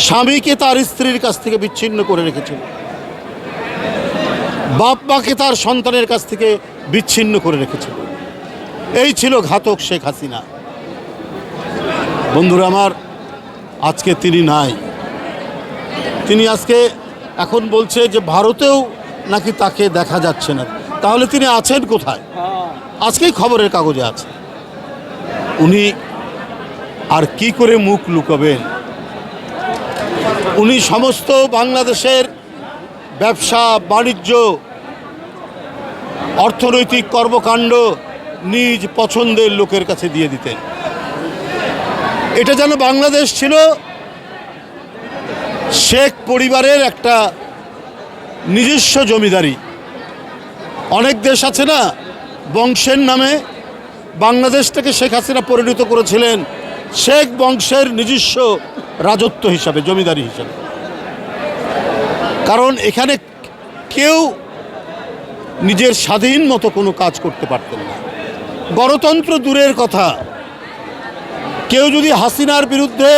স্বামীকে তার স্ত্রীর কাছ থেকে বিচ্ছিন্ন করে রেখেছিল, বাপ মাকে তার সন্তানের কাছ থেকে বিচ্ছিন্ন করে রেখেছিল। এই ছিল ঘাতক শেখ হাসিনা। বন্ধুরা আমার, আজকে তিনি নাই। তিনি আজকে এখন বলছে যে ভারতেও নাকি তাকে দেখা যাচ্ছে না। তাহলে তিনি আছেন কোথায়? আজকেই খবরের কাগজে আছে। উনি আর কি করে মুখ লুকাবেন? উনি সমস্ত বাংলাদেশের ব্যবসা বাণিজ্য, অর্থনৈতিক কর্মকাণ্ড নিজ পছন্দের লোকের কাছে দিয়ে দিতেন। এটা যেন বাংলাদেশ ছিল শেখ পরিবারের একটা নিজস্ব জমিদারি। অনেক দেশ আছে না, বংশের নামে বাংলাদেশটাকে শেখ হাসিনা পরিণত করেছিলেন শেখ বংশের নিজস্ব রাজত্ব হিসাবে, জমিদারি হিসাবে। কারণ এখানে কেউ নিজের স্বাধীন মতো কোনো কাজ করতে পারতেন না। গণতন্ত্র দূরের কথা, কেউ যদি হাসিনার বিরুদ্ধে,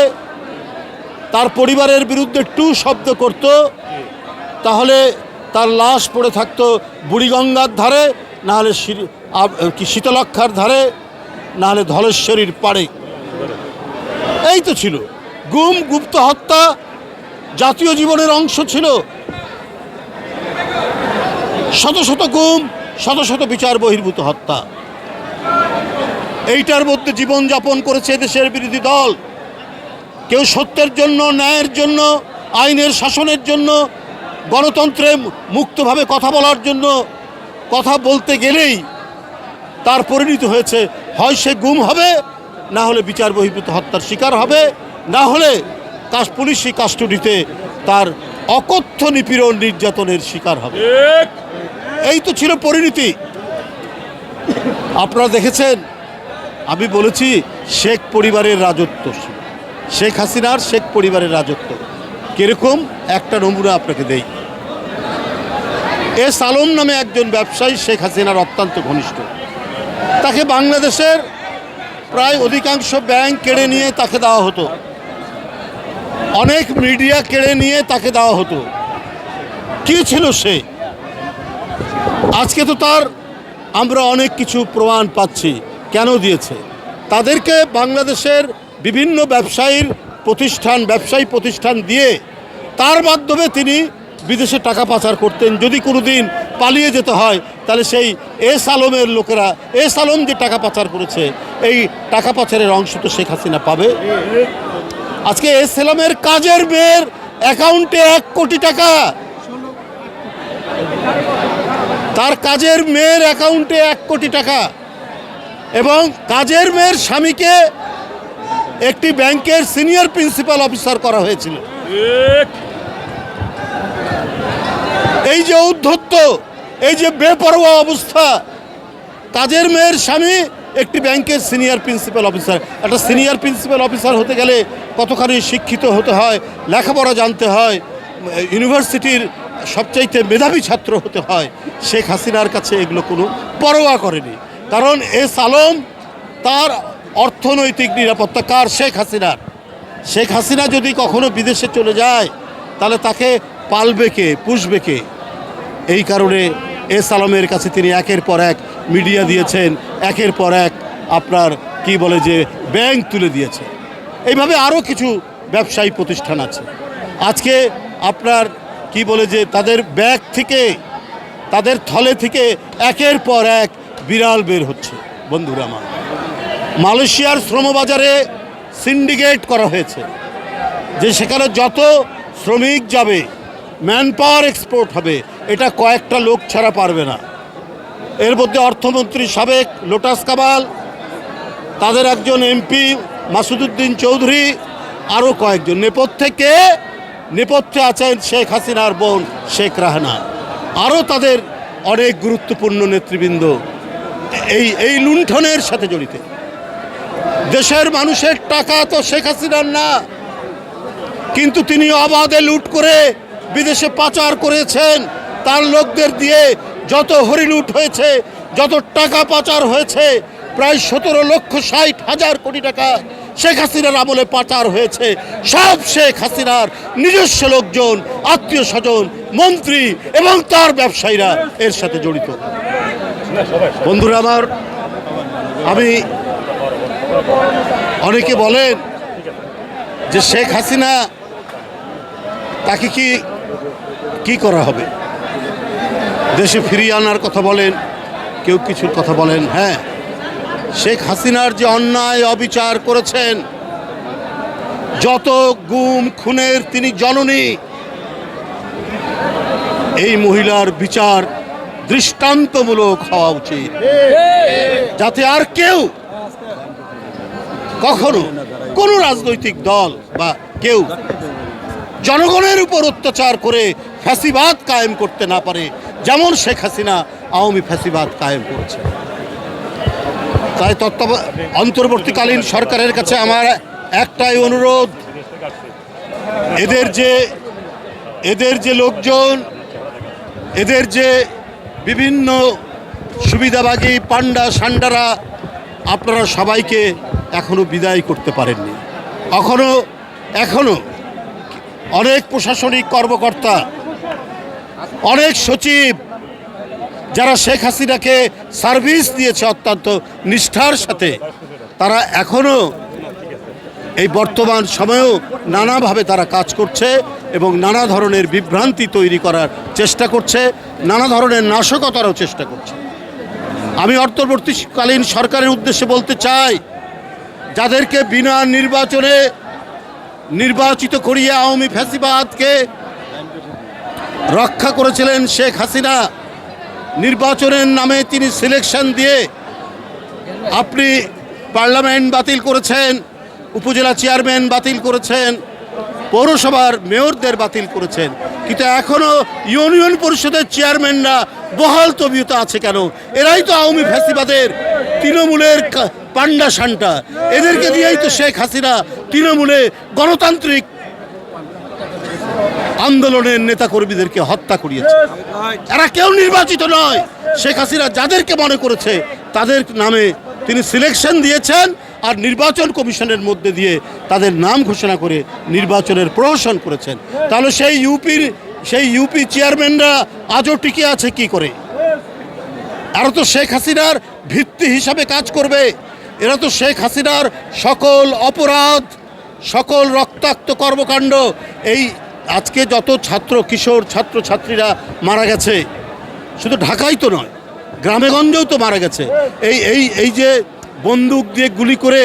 তার পরিবারের বিরুদ্ধে টু শব্দ করত, তাহলে তার লাশ পড়ে থাকতো বুড়িগঙ্গার ধারে, নাহলে শীতলক্ষার ধারে, নাহলে ধলেশ্বরীর পাড়ে। এই তো ছিল। গুম, গুপ্ত হত্যা জাতীয় জীবনের অংশ ছিল। শত শত গুম, শত শত বিচার বহির্ভূত হত্যা, এইটার মধ্যে জীবনযাপন করেছে দেশের বিরোধী দল। কেউ সত্যের জন্য, ন্যায়ের জন্য, আইনের শাসনের জন্য, গণতন্ত্রে মুক্তভাবে কথা বলার জন্য কথা বলতে গেলেই তার পরিণত হয়েছে হয় সে গুম হবে, না হলে বিচার বহির্ভূত হত্যার শিকার হবে, না হলে পুলিশি কাস্টডিতে তার অকথ্য নিপীড়ন নির্যাতনের শিকার হবে। এই তো ছিল পরিণতি। আপনারা দেখেছেন, আমি বলেছি শেখ পরিবারের রাজত্ব, শেখ হাসিনার শেখ পরিবারের রাজত্ব কিরকম একটা নমুনা আপনাকে দেই। এস আলম নামে একজন ব্যবসায়ী শেখ হাসিনার অত্যন্ত ঘনিষ্ঠ। তাকে বাংলাদেশের প্রায় অধিকাংশ ব্যাংক কেড়ে নিয়ে তাকে দেওয়া হতো, অনেক মিডিয়া কেড়ে নিয়ে তাকে দেওয়া হতো। কি ছিল সে? আজকে তো তার আমরা অনেক কিছু প্রমাণ পাচ্ছি কেন দিয়েছে। তাদেরকে বাংলাদেশের বিভিন্ন ব্যবসায়ী প্রতিষ্ঠান দিয়ে তার মাধ্যমে তিনি বিদেশে টাকা পাচার করতেন। যদি কোনো দিন পালিয়ে যেতে হয়, তাহলে সেই এস আলমের লোকেরা, এস আলম যে টাকা পাচার করেছে, এই টাকা পাচারের অংশ তো শেখ হাসিনা পাবে। আজকে এস আলমের কাজের মেয়ের অ্যাকাউন্টে 1 কোটি টাকা, তার কাজের মেয়ের অ্যাকাউন্টে 1 কোটি টাকা, এবং কাজের মেয়ের স্বামীকে একটি ব্যাংকের সিনিয়র প্রিন্সিপাল অফিসার করা হয়েছিল। এই যে ঔদ্ধত্য, এই যে বেপরোয়া অবস্থা, কাজের মেয়ের স্বামী একটি ব্যাংকের সিনিয়র প্রিন্সিপাল অফিসার। একটা সিনিয়র প্রিন্সিপাল অফিসার হতে গেলে কতখানি শিক্ষিত হতে হয়, লেখাপড়া জানতে হয়, ইউনিভার্সিটির সবচাইতে মেধাবী ছাত্র হতে হয়। শেখ হাসিনার কাছে এগুলো কোনো পরোয়া করেনি। কারণ এস আলম তার অর্থনৈতিক নিরাপত্তা কার? শেখ হাসিনার। শেখ হাসিনা যদি কখনো বিদেশে চলে যায়, তাহলে তাকে পালবে কে, পুষবে কে? এই কারণে এস আলমের কাছে তিনি একের পর এক মিডিয়া দিয়েছেন, একের পর এক আপনার কি বলে যে ব্যাংক তুলে দিয়েছে। এইভাবে আরও কিছু ব্যবসায়ী প্রতিষ্ঠান আছে। আজকে আপনার কি বলে যে তাদের ব্যাগ থেকে, তাদের থলে থেকে একের পর এক বিড়াল বের হচ্ছে। বন্ধুরা আমার, মালয়েশিয়ার শ্রমবাজারে সিন্ডিকেট করা হয়েছে যে সেখানে যত শ্রমিক যাবে, ম্যান পাওয়ার এক্সপোর্ট হবে, এটা কয়েকটা লোক ছাড়া পারবে না। এর মধ্যে অর্থমন্ত্রী সাবেক লোটাস কামাল, তাদের একজন এমপি মাসুদুদ্দিন চৌধুরী, আরও কয়েকজন। নেপথ্যে আছেন শেখ হাসিনার বোন শেখ রাহানা, আরও তাদের অনেক গুরুত্বপূর্ণ নেতৃবৃন্দ এই লুণ্ঠনের সাথে জড়িত। দেশের মানুষের টাকা তো শেখ হাসিনার না, কিন্তু তিনি অবাধে লুট করে বিদেশে পাচার করেছেন। তার লোকদের দিয়ে যত হরিলুট হয়েছে, যত টাকা পাচার হয়েছে, প্রায় 17,60,000 কোটি টাকা শেখ হাসিনার আমলে পাচার হয়েছে, সব শেখ হাসিনার নিজস্ব লোকজন, আত্মীয় স্বজন, মন্ত্রী এবং তার ব্যবসায়ীরা এর সাথে জড়িত। বন্ধুরা আমার, আমি অনেকে বলেন যে শেখ হাসিনা তাকে কি করা হবে, দেশে ফিরিয়ে আনার কথা বলেন, কেউ কিছুর কথা বলেন। হ্যাঁ, শেখ হাসিনার যে অন্যায় অবিচার করেছেন, যত গুম খুনের তিনি জননী, এই মহিলার বিচার দৃষ্টান্তমূলক হওয়া উচিত, যাতে আর কেউ কখনো কোনো রাজনৈতিক দল বা কেউ জনগণের উপর অত্যাচার করে ফ্যাসিবাদ কায়েম করতে না পারে, যেমন শেখ হাসিনা আওয়ামী ফ্যাসিবাদ কায়েম করেছে। তাই অন্তর্বর্তীকালীন সরকারের কাছে আমার একটাই অনুরোধ, এদের যে লোকজন, এদের যে বিভিন্ন সুবিধাবাগী পান্ডা সান্ডারা, আপনারা সবাইকে এখনো বিদায় করতে পারেননি। এখনো অনেক প্রশাসনিক কর্মকর্তা, অনেক সচিব, যারা শেখ হাসিনাকে সার্ভিস দিয়েছে অত্যন্ত নিষ্ঠার সাথে, তারা এখনো এই বর্তমান সময়েও নানাভাবে তারা কাজ করছে এবং নানা ধরনের বিভ্রান্তি তৈরি করার চেষ্টা করছে, নানা ধরনের নাশকতারও চেষ্টা করছে। আমি অন্তর্বর্তীকালীন সরকারের উদ্দেশ্যে বলতে চাই, যাদেরকে বিনা নির্বাচনে নির্বাচিত করিয়ে আওয়ামী ফ্যাসিবাদকে রক্ষা করেছিলেন শেখ হাসিনা, নির্বাচনের নামে তিনি সিলেকশন দিয়ে আপনি পার্লামেন্ট বাতিল করেছেন, উপজেলা চেয়ারম্যান বাতিল করেছেন, পৌরসভার মেয়রদের বাতিল করেছেন, কিন্তু এখনও ইউনিয়ন পরিষদের চেয়ারম্যানরা বহাল তবিয়তে আছে কেন? এরাই তো আওয়ামী ফ্যাসিবাদের তৃণমূলের পান্ডা সান্টা, এদেরকে দিয়েই তো শেখ হাসিনা তৃণমূলে গণতান্ত্রিক আন্দোলনের নেতাকর্মীদেরকে হত্যা করিয়েছে। এরা কেউ নির্বাচিত নয়। শেখ হাসিনা যাদেরকে মনে করেছে তাদের নামে তিনি সিলেকশন দিয়েছেন, আর নির্বাচন কমিশনের মধ্যে দিয়ে তাদের নাম ঘোষণা করে নির্বাচনের প্রহসন করেছেন। তাহলে সেই ইউপি চেয়ারম্যানরা আজও টিকে আছে কি করে? এরা তো শেখ হাসিনার ভিত্তি হিসাবে কাজ করবে। এরা তো শেখ হাসিনার সকল অপরাধ, সকল রক্তাক্ত কর্মকাণ্ড, এই আজকে যত কিশোর ছাত্রছাত্রীরা মারা গেছে, শুধু ঢাকাই তো নয়, গ্রামেগঞ্জেও তো মারা গেছে। এই যে বন্দুক দিয়ে গুলি করে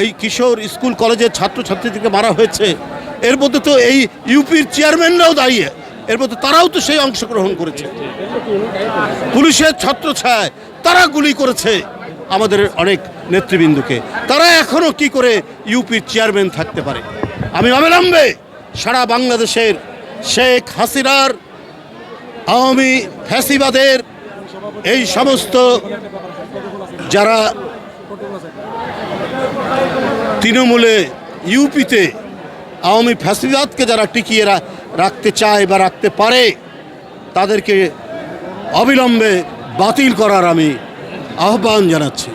এই কিশোর স্কুল কলেজের ছাত্রছাত্রীদেরকে মারা হয়েছে, এর মধ্যে তো এই ইউপির চেয়ারম্যানরাও দাঁড়িয়ে, এর মধ্যে তারাও তো সেই অংশগ্রহণ করেছে। পুলিশের ছত্রছায়ায় তারা গুলি করেছে আমাদের অনেক নেতৃবৃন্দকে। তারা এখনও কি করে ইউপির চেয়ারম্যান থাকতে পারে? আমি অবিলম্বে সারা বাংলাদেশের শেখ হাসিনার, আওয়ামী ফ্যাসিবাদের এই সমস্ত যারা তৃণমূলে ইউপিতে আওয়ামী ফ্যাসিবাদকে যারা টিকিয়ে রাখতে চায় বা রাখতে পারে, তাদেরকে অবিলম্বে বাতিল করার আমি আহ্বান জানাচ্ছি।